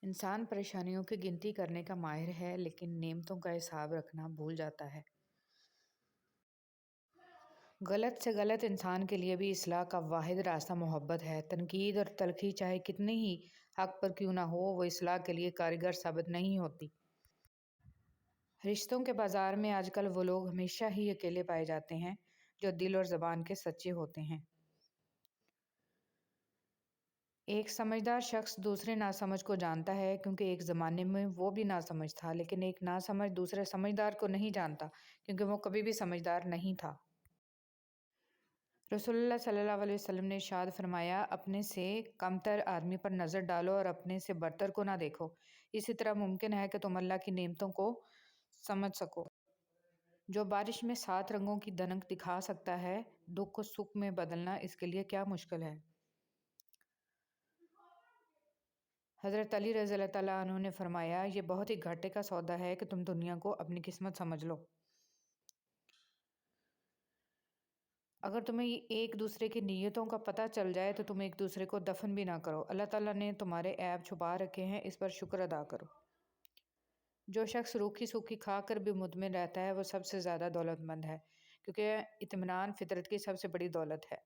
انسان پریشانیوں کی گنتی کرنے کا ماہر ہے لیکن نعمتوں کا حساب رکھنا بھول جاتا ہے۔ غلط سے غلط انسان کے لیے بھی اصلاح کا واحد راستہ محبت ہے۔ تنقید اور تلخی چاہے کتنی ہی حق پر کیوں نہ ہو، وہ اصلاح کے لیے کارگر ثابت نہیں ہوتی۔ رشتوں کے بازار میں آج کل وہ لوگ ہمیشہ ہی اکیلے پائے جاتے ہیں جو دل اور زبان کے سچے ہوتے ہیں۔ ایک سمجھدار شخص دوسرے ناسمجھ کو جانتا ہے کیونکہ ایک زمانے میں وہ بھی ناسمجھ تھا، لیکن ایک ناسمجھ دوسرے سمجھدار کو نہیں جانتا کیونکہ وہ کبھی بھی سمجھدار نہیں تھا۔ رسول اللہ صلی اللہ علیہ وسلم نے ارشاد فرمایا، اپنے سے کمتر آدمی پر نظر ڈالو اور اپنے سے برتر کو نہ دیکھو، اسی طرح ممکن ہے کہ تم اللہ کی نعمتوں کو سمجھ سکو۔ جو بارش میں 7 رنگوں کی دھنک دکھا سکتا ہے، دکھ کو سکھ میں بدلنا اس کے لیے کیا مشکل ہے؟ حضرت علی رضی اللہ تعالیٰ عنہ نے فرمایا، یہ بہت ہی گھاٹے کا سودا ہے کہ تم دنیا کو اپنی قسمت سمجھ لو۔ اگر تمہیں ایک دوسرے کی نیتوں کا پتہ چل جائے تو تم ایک دوسرے کو دفن بھی نہ کرو۔ اللہ تعالیٰ نے تمہارے عیب چھپا رکھے ہیں، اس پر شکر ادا کرو۔ جو شخص روکھی سوکھی کھا کر بھی مطمئن رہتا ہے وہ سب سے زیادہ دولت مند ہے، کیونکہ اطمینان فطرت کی سب سے بڑی دولت ہے۔